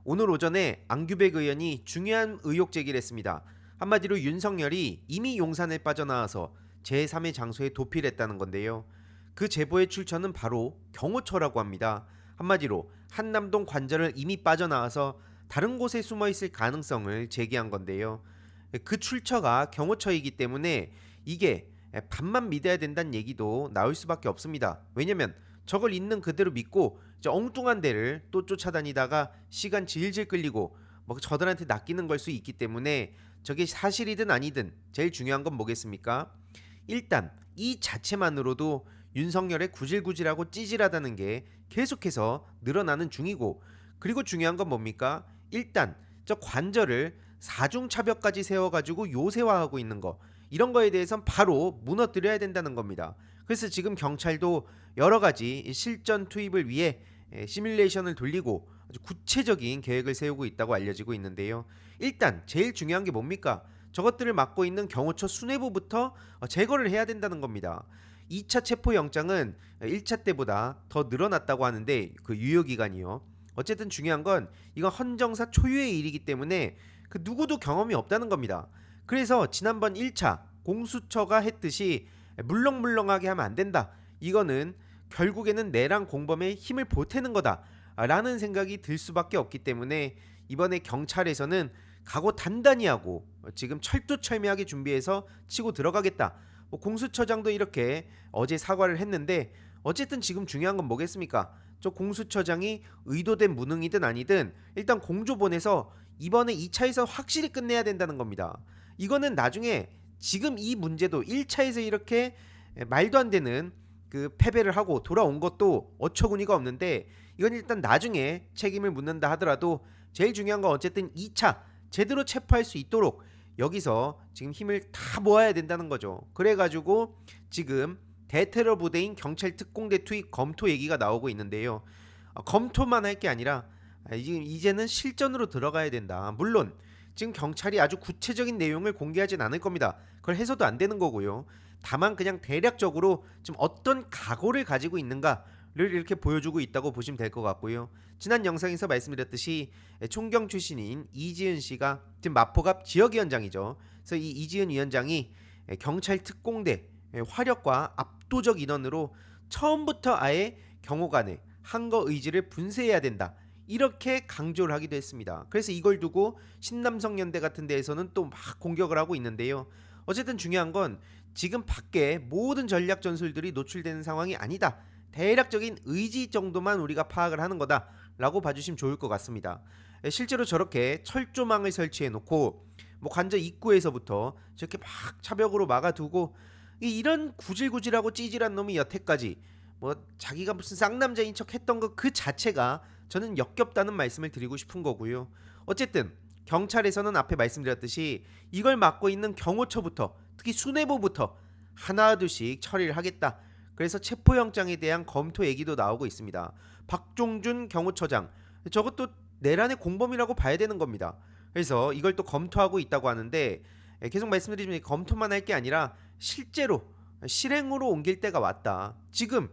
오늘 오전에 안규백 의원이 중요한 의혹 제기를 했습니다. 한마디로 윤석열이 이미 용산에 빠져나와서 제3의 장소에 도피했다는 건데요. 그 제보의 출처는 바로 경호처라고 합니다. 한마디로 한남동 관저를 이미 빠져나와서 다른 곳에 숨어 있을 가능성을 제기한 건데요. 그 출처가 경호처이기 때문에 이게 반만 믿어야 된다는 얘기도 나올 수밖에 없습니다. 왜냐면 저걸 있는 그대로 믿고 이제 엉뚱한 데를 또 쫓아다니다가 시간 질질 끌리고 뭐 저들한테 낚이는 걸 수 있기 때문에 저게 사실이든 아니든 제일 중요한 건 뭐겠습니까? 일단 이 자체만으로도 윤석열의 구질구질하고 찌질하다는 게 계속해서 늘어나는 중이고, 그리고 중요한 건 뭡니까? 일단 저 관절을 사중차벽까지 세워가지고 요새화하고 있는 거, 이런 거에 대해선 바로 무너뜨려야 된다는 겁니다. 그래서 지금 경찰도 여러 가지 실전 투입을 위해 시뮬레이션을 돌리고 아주 구체적인 계획을 세우고 있다고 알려지고 있는데요. 일단 제일 중요한 게 뭡니까? 저것들을 맡고 있는 경호처 수뇌부부터 제거를 해야 된다는 겁니다. 2차 체포영장은 1차 때보다 더 늘어났다고 하는데 그 유효기간이요. 어쨌든 중요한 건 이건 헌정사 초유의 일이기 때문에 그 누구도 경험이 없다는 겁니다. 그래서 지난번 1차 공수처가 했듯이 물렁물렁하게 하면 안 된다. 이거는 결국에는 내랑 공범의 힘을 보태는 거다 라는 생각이 들 수밖에 없기 때문에 이번에 경찰에서는 각오 단단히 하고 지금 철두철미하게 준비해서 치고 들어가겠다. 공수처장도 이렇게 어제 사과를 했는데, 어쨌든 지금 중요한 건 뭐겠습니까? 저 공수처장이 의도된 무능이든 아니든 일단 공조 보내서 이번에 2차에서 확실히 끝내야 된다는 겁니다. 이거는 나중에 지금 이 문제도 1차에서 이렇게 말도 안 되는 그 패배를 하고 돌아온 것도 어처구니가 없는데, 이건 일단 나중에 책임을 묻는다 하더라도 제일 중요한 건 어쨌든 2차 제대로 체포할 수 있도록 여기서 지금 힘을 다 모아야 된다는 거죠. 그래가지고 지금 대테러 부대인 경찰 특공대 투입 검토 얘기가 나오고 있는데요. 검토만 할 게 아니라 이제는 실전으로 들어가야 된다. 물론 지금 경찰이 아주 구체적인 내용을 공개하진 않을 겁니다. 그걸 해서도 안 되는 거고요. 다만 그냥 대략적으로 지금 어떤 각오를 가지고 있는가를 이렇게 보여주고 있다고 보시면 될 것 같고요. 지난 영상에서 말씀드렸듯이 총경 출신인 이지은 씨가 지금 마포갑 지역위원장이죠. 그래서 이 이지은 위원장이 경찰 특공대 화력과 압도적 인원으로 처음부터 아예 경호관의 항거 의지를 분쇄해야 된다, 이렇게 강조를 하기도 했습니다. 그래서 이걸 두고 신남성연대 같은 데에서는 또 막 공격을 하고 있는데요. 어쨌든 중요한 건 지금 밖에 모든 전략 전술들이 노출되는 상황이 아니다. 대략적인 의지 정도만 우리가 파악을 하는 거다라고 봐주시면 좋을 것 같습니다. 실제로 저렇게 철조망을 설치해 놓고 뭐 관저 입구에서부터 저렇게 막 차벽으로 막아두고, 이런 구질구질하고 찌질한 놈이 여태까지 뭐 자기가 무슨 쌍남자인 척 했던 것 그 자체가 저는 역겹다는 말씀을 드리고 싶은 거고요. 어쨌든 경찰에서는 앞에 말씀드렸듯이 이걸 맡고 있는 경호처부터, 특히 수뇌부부터 하나둘씩 처리를 하겠다. 그래서 체포영장에 대한 검토 얘기도 나오고 있습니다. 박종준 경호처장, 저것도 내란의 공범이라고 봐야 되는 겁니다. 그래서 이걸 또 검토하고 있다고 하는데, 계속 말씀드리지만 검토만 할 게 아니라 실제로 실행으로 옮길 때가 왔다. 지금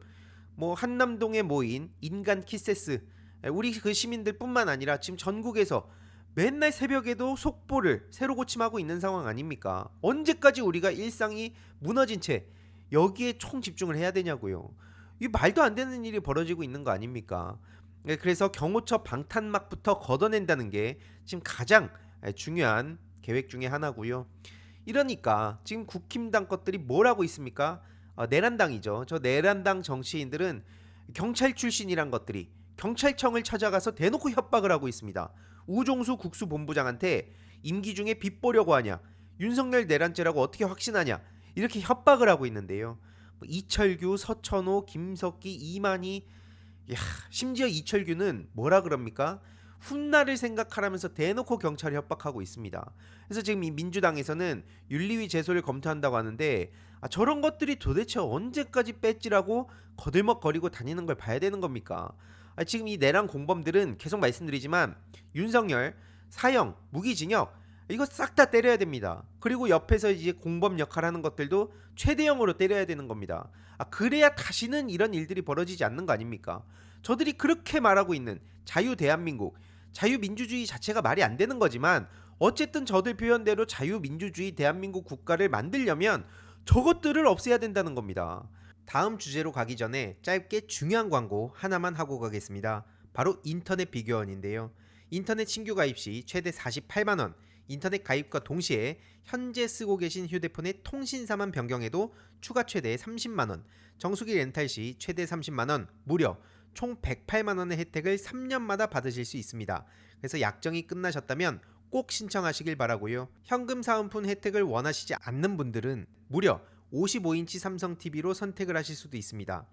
뭐 한남동에 모인 인간 키세스, 우리 그 시민들뿐만 아니라 지금 전국에서 맨날 새벽에도 속보를 새로 고침하고 있는 상황 아닙니까? 언제까지 우리가 일상이 무너진 채 여기에 총 집중을 해야 되냐고요. 이 말도 안 되는 일이 벌어지고 있는 거 아닙니까? 그래서 경호처 방탄막부터 걷어낸다는 게 지금 가장 중요한 계획 중에 하나고요. 이러니까 지금 국힘당 것들이 뭘 하고 있습니까? 내란당이죠. 저 내란당 정치인들은 경찰 출신이란 것들이 경찰청을 찾아가서 대놓고 협박을 하고 있습니다. 우종수 국수본부장한테 임기 중에 빚 보려고 하냐, 윤석열 내란죄라고 어떻게 확신하냐, 이렇게 협박을 하고 있는데요. 이철규, 서천호, 김석기, 이만희, 심지어 이철규는 뭐라 그럽니까? 훗날을 생각하라면서 대놓고 경찰을 협박하고 있습니다. 그래서 지금 이 민주당에서는 윤리위 제소를 검토한다고 하는데, 저런 것들이 도대체 언제까지 뺏지라고 거들먹거리고 다니는 걸 봐야 되는 겁니까? 지금 이 내란 공범들은 계속 말씀드리지만 윤석열 사형, 무기징역 이거 싹 다 때려야 됩니다. 그리고 옆에서 이제 공범 역할하는 것들도 최대형으로 때려야 되는 겁니다. 그래야 다시는 이런 일들이 벌어지지 않는 거 아닙니까? 저들이 그렇게 말하고 있는 자유 대한민국, 자유민주주의 자체가 말이 안 되는 거지만 어쨌든 저들 표현대로 자유민주주의 대한민국 국가를 만들려면 저것들을 없애야 된다는 겁니다. 다음 주제로 가기 전에 짧게 중요한 광고 하나만 하고 가겠습니다. 바로 인터넷 비교원인데요. 인터넷 신규 가입 시 최대 48만원, 인터넷 가입과 동시에 현재 쓰고 계신 휴대폰의 통신사만 변경해도 추가 최대 30만원, 정수기 렌탈 시 최대 30만원, 무려 총 108만원의 혜택을 3년마다 받으실 수 있습니다. 그래서 약정이 끝나셨다면 꼭 신청하시길 바라고요. 현금 사은품 혜택을 원하시지 않는 분들은 무려 55인치 삼성 TV로 선택을 하실 수도 있습니다.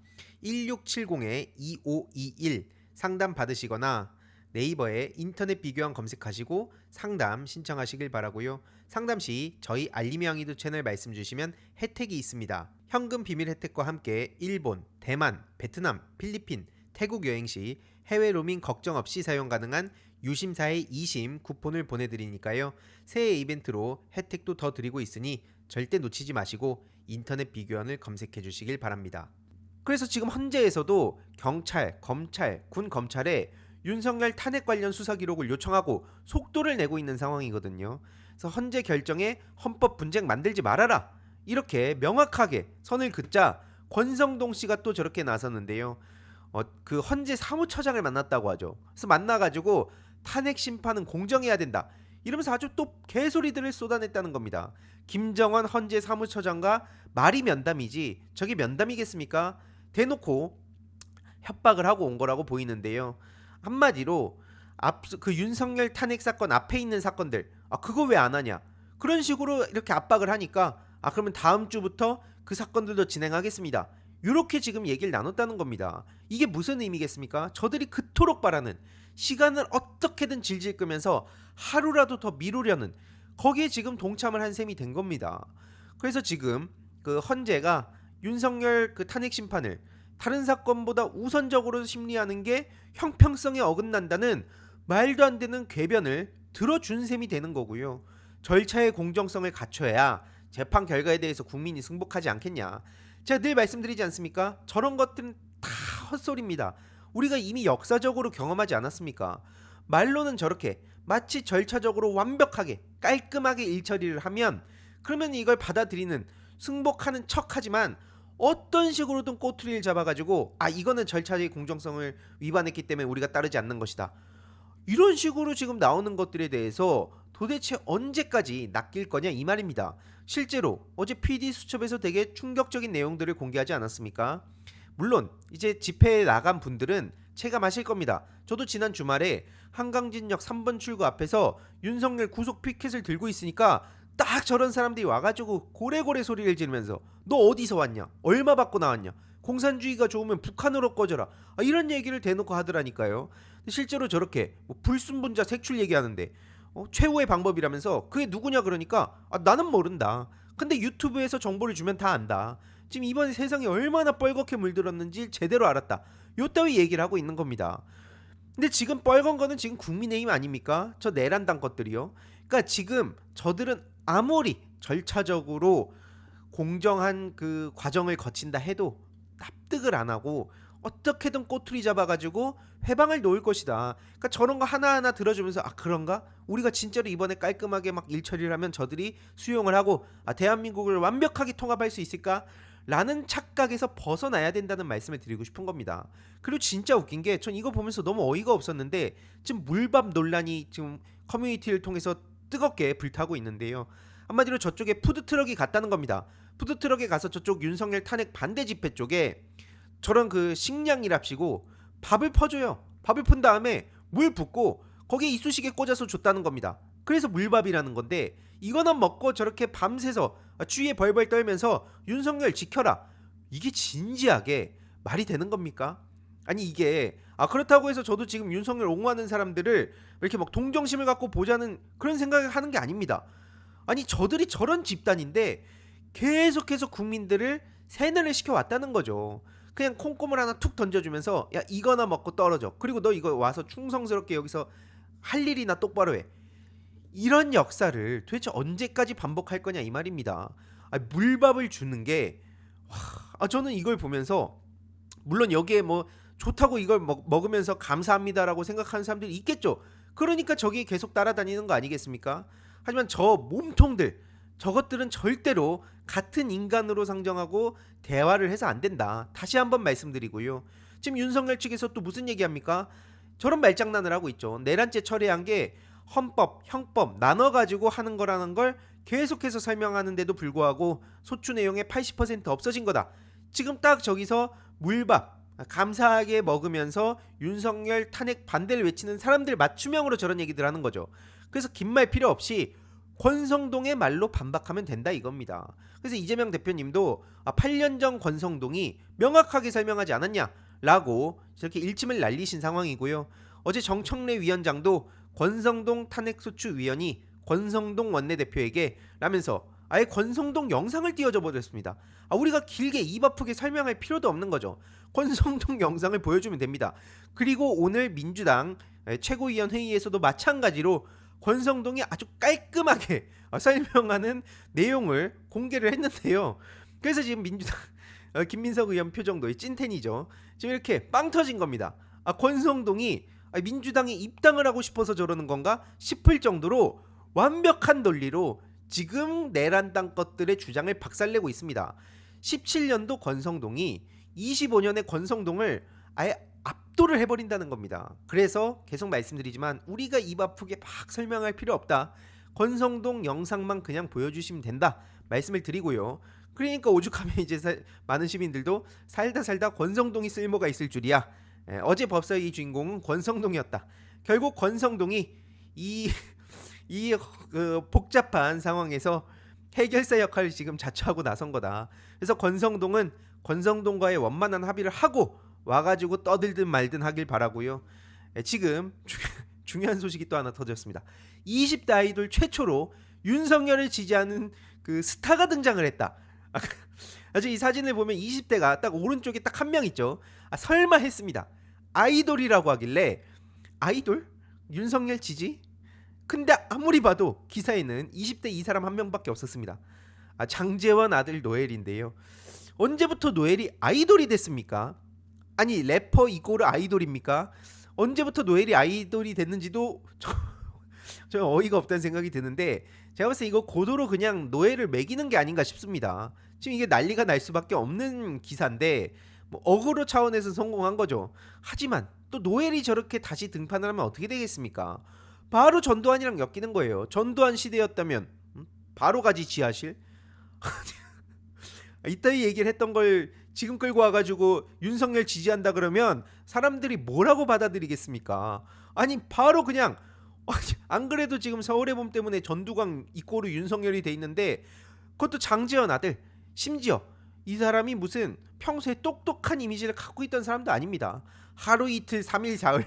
1670-2521 상담 받으시거나 네이버에 인터넷 비교원 검색하시고 상담 신청하시길 바라고요. 상담 시 저희 알림이왕이도 채널 말씀 주시면 혜택이 있습니다. 현금 비밀 혜택과 함께 일본, 대만, 베트남, 필리핀, 태국 여행 시 해외 로밍 걱정 없이 사용 가능한 유심사의 2심 쿠폰을 보내드리니까요. 새해 이벤트로 혜택도 더 드리고 있으니 절대 놓치지 마시고 인터넷 비교원을 검색해 주시길 바랍니다. 그래서 지금 헌재에서도 경찰, 검찰, 군 검찰에 윤석열 탄핵 관련 수사 기록을 요청하고 속도를 내고 있는 상황이거든요. 그래서 헌재 결정에 헌법 분쟁 만들지 말아라, 이렇게 명확하게 선을 긋자 권성동 씨가 또 저렇게 나섰는데요. 그 헌재 사무처장을 만났다고 하죠. 그래서 만나가지고 탄핵 심판은 공정해야 된다, 이러면서 아주 또 개소리들을 쏟아냈다는 겁니다. 김정은 헌재 사무처장과 말이 면담이지 저게 면담이겠습니까? 대놓고 협박을 하고 온 거라고 보이는데요. 한마디로 그 윤석열 탄핵 사건 앞에 있는 사건들, 그거 왜 안 하냐, 그런 식으로 이렇게 압박을 하니까 그러면 다음 주부터 그 사건들도 진행하겠습니다, 이렇게 지금 얘기를 나눴다는 겁니다. 이게 무슨 의미겠습니까? 저들이 그토록 바라는, 시간을 어떻게든 질질 끄면서 하루라도 더 미루려는, 거기에 지금 동참을 한 셈이 된 겁니다. 그래서 지금 그 헌재가 윤석열 그 탄핵 심판을 다른 사건보다 우선적으로 심리하는 게 형평성에 어긋난다는 말도 안 되는 궤변을 들어준 셈이 되는 거고요. 절차의 공정성을 갖춰야 재판 결과에 대해서 국민이 승복하지 않겠냐. 제가 늘 말씀드리지 않습니까? 저런 것들은 다 헛소리입니다. 우리가 이미 역사적으로 경험하지 않았습니까? 말로는 저렇게 마치 절차적으로 완벽하게 깔끔하게 일처리를 하면 그러면 이걸 받아들이는, 승복하는 척하지만 어떤 식으로든 꼬투리를 잡아가지고 이거는 절차의 공정성을 위반했기 때문에 우리가 따르지 않는 것이다, 이런 식으로 지금 나오는 것들에 대해서 도대체 언제까지 낚일 거냐 이 말입니다. 실제로 어제 PD수첩에서 되게 충격적인 내용들을 공개하지 않았습니까? 물론 이제 집회에 나간 분들은 체감하실 겁니다. 저도 지난 주말에 한강진역 3번 출구 앞에서 윤석열 구속 피켓을 들고 있으니까 딱 저런 사람들이 와가지고 고래고래 소리를 지르면서 너 어디서 왔냐, 얼마 받고 나왔냐, 공산주의가 좋으면 북한으로 꺼져라, 이런 얘기를 대놓고 하더라니까요. 실제로 저렇게 불순분자 색출 얘기하는데 최후의 방법이라면서 그게 누구냐 그러니까 나는 모른다, 근데 유튜브에서 정보를 주면 다 안다, 지금 이번에 세상이 얼마나 뻘겋게 물들었는지 제대로 알았다, 요따위 얘기를 하고 있는 겁니다. 근데 지금 뻘건 거는 지금 국민의힘 아닙니까? 저 내란당 것들이요. 그러니까 지금 저들은 아무리 절차적으로 공정한 그 과정을 거친다 해도 납득을 안 하고 어떻게든 꼬투리 잡아가지고 회방을 놓을 것이다. 그러니까 저런 거 하나하나 들어주면서 그런가? 우리가 진짜로 이번에 깔끔하게 막 일처리를 하면 저들이 수용을 하고 대한민국을 완벽하게 통합할 수 있을까? 라는 착각에서 벗어나야 된다는 말씀을 드리고 싶은 겁니다. 그리고 진짜 웃긴 게 전 이거 보면서 너무 어이가 없었는데 지금 물밥 논란이 지금 커뮤니티를 통해서 뜨겁게 불타고 있는데요. 한마디로 저쪽에 푸드트럭이 갔다는 겁니다. 푸드트럭에 가서 저쪽 윤석열 탄핵 반대 집회 쪽에 저런 그 식량이랍시고 밥을 퍼줘요. 밥을 푼 다음에 물 붓고 거기에 이쑤시개 꽂아서 줬다는 겁니다. 그래서 물밥이라는 건데 이거는 먹고 저렇게 밤새서 추위에 벌벌 떨면서 윤석열 지켜라, 이게 진지하게 말이 되는 겁니까? 아니 이게 그렇다고 해서 저도 지금 윤석열 옹호하는 사람들을 이렇게 막 동정심을 갖고 보자는 그런 생각을 하는 게 아닙니다. 아니 저들이 저런 집단인데 계속해서 국민들을 세뇌를 시켜왔다는 거죠. 그냥 콩고물 하나 툭 던져주면서 야 이거나 먹고 떨어져, 그리고 너 이거 와서 충성스럽게 여기서 할 일이나 똑바로 해, 이런 역사를 도대체 언제까지 반복할 거냐 이 말입니다. 물밥을 주는 게 저는 이걸 보면서 물론 여기에 뭐 좋다고 이걸 먹으면서 감사합니다라고 생각하는 사람들이 있겠죠. 그러니까 저기 계속 따라다니는 거 아니겠습니까? 하지만 저 몸통들, 저것들은 절대로 같은 인간으로 상정하고 대화를 해서 안 된다. 다시 한번 말씀드리고요. 지금 윤석열 측에서 또 무슨 얘기합니까? 저런 말장난을 하고 있죠. 내란죄 철회한 게 헌법, 형법 나눠가지고 하는 거라는 걸 계속해서 설명하는데도 불구하고 소추 내용의 80% 없어진 거다. 지금 딱 저기서 물밥 감사하게 먹으면서 윤석열 탄핵 반대를 외치는 사람들 맞춤형으로 저런 얘기들 하는 거죠. 그래서 긴 말 필요 없이 권성동의 말로 반박하면 된다 이겁니다. 그래서 이재명 대표님도 8년 전 권성동이 명확하게 설명하지 않았냐라고 이렇게 일침을 날리신 상황이고요. 어제 정청래 위원장도 권성동 탄핵소추 위원이 권성동 원내대표에게 라면서 아예 권성동 영상을 띄워줘 버렸습니다. 우리가 길게 입 아프게 설명할 필요도 없는 거죠. 권성동 영상을 보여주면 됩니다. 그리고 오늘 민주당 최고위원 회의에서도 마찬가지로 권성동이 아주 깔끔하게 설명하는 내용을 공개를 했는데요. 그래서 지금 민주당 김민석 의원 표정도 찐텐이죠. 지금 이렇게 빵 터진 겁니다. 권성동이 민주당이 입당을 하고 싶어서 저러는 건가 싶을 정도로 완벽한 논리로 지금 내란당 것들의 주장을 박살내고 있습니다. 17년도 권성동이 25년의 권성동을 아예 압도를 해버린다는 겁니다. 그래서 계속 말씀드리지만 우리가 입 아프게 막 설명할 필요 없다. 권성동 영상만 그냥 보여주시면 된다 말씀을 드리고요. 그러니까 오죽하면 이제 많은 시민들도 살다 권성동이 쓸모가 있을 줄이야. 어제 법사위 주인공은 권성동이었다. 결국 권성동이 이 복잡한 상황에서 해결사 역할을 지금 자처하고 나선 거다. 그래서 권성동은 권성동과의 원만한 합의를 하고 와가지고 떠들든 말든 하길 바라고요. 지금 중요한 소식이 또 하나 터졌습니다. 20대 아이돌 최초로 윤석열을 지지하는 그 스타가 등장을 했다. 아주 이 사진을 보면 20대가 딱 오른쪽에 딱 한 명 있죠. 설마 했습니다. 아이돌이라고 하길래 아이돌? 윤석열 지지? 근데 아무리 봐도 기사에는 20대 이 사람 한 명밖에 없었습니다. 장재원 아들 노엘인데요. 언제부터 노엘이 아이돌이 됐습니까? 아니 래퍼 이꼬르 아이돌입니까? 언제부터 노엘이 아이돌이 됐는지도 저 어이가 없다는 생각이 드는데 제가 봤을 때 이거 고도로 그냥 노엘을 매기는 게 아닌가 싶습니다. 지금 이게 난리가 날 수밖에 없는 기사인데 뭐 어그로 차원에서 성공한 거죠. 하지만 또 노엘이 저렇게 다시 등판을 하면 어떻게 되겠습니까? 바로 전두환이랑 엮이는 거예요. 전두환 시대였다면 바로 가지 지하실? 이따위 얘기를 했던 걸 지금 끌고 와가지고 윤석열 지지한다 그러면 사람들이 뭐라고 받아들이겠습니까? 아니 바로 그냥 안 그래도 지금 서울의 봄 때문에 전두광 이꼬르 윤석열이 돼 있는데 그것도 장재현 아들. 심지어 이 사람이 무슨 평소에 똑똑한 이미지를 갖고 있던 사람도 아닙니다. 하루 이틀 3일 사흘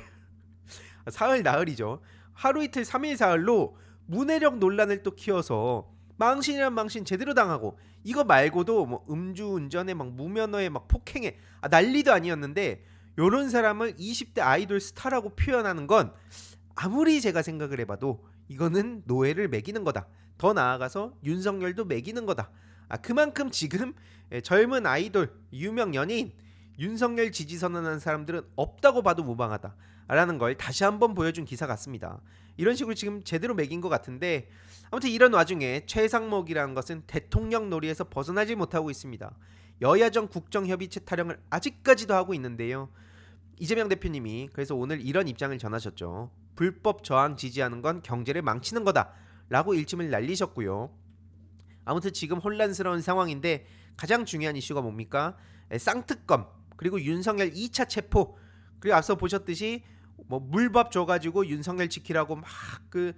사흘 나흘이죠. 하루 이틀 3일 사흘로 문해력 논란을 또 키워서 망신이란 망신 제대로 당하고 이거 말고도 뭐 음주운전에 막 무면허에 막 폭행에 난리도 아니었는데 요런 사람을 20대 아이돌 스타라고 표현하는 건 아무리 제가 생각을 해봐도 이거는 노예를 매기는 거다. 더 나아가서 윤석열도 매기는 거다. 그만큼 지금 젊은 아이돌 유명 연예인 윤석열 지지 선언하는 사람들은 없다고 봐도 무방하다 라는 걸 다시 한번 보여준 기사 같습니다. 이런 식으로 지금 제대로 매긴 것 같은데 아무튼 이런 와중에 최상목이라는 것은 대통령 놀이에서 벗어나지 못하고 있습니다. 여야정 국정협의체 타령을 아직까지도 하고 있는데요. 이재명 대표님이 그래서 오늘 이런 입장을 전하셨죠. 불법 저항 지지하는 건 경제를 망치는 거다 라고 일침을 날리셨고요. 아무튼 지금 혼란스러운 상황인데 가장 중요한 이슈가 뭡니까? 쌍특검 그리고 윤석열 2차 체포 그리고 앞서 보셨듯이 뭐 물밥 줘가지고 윤석열 지키라고 막 그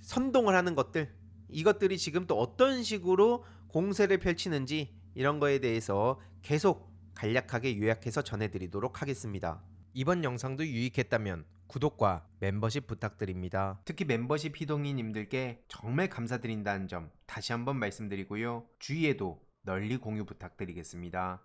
선동을 하는 것들 이것들이 지금 또 어떤 식으로 공세를 펼치는지 이런 거에 대해서 계속 간략하게 요약해서 전해드리도록 하겠습니다. 이번 영상도 유익했다면 구독과 멤버십 부탁드립니다. 특히 멤버십 희동이님들께 정말 감사드린다는 점 다시 한번 말씀드리고요. 주위에도 널리 공유 부탁드리겠습니다.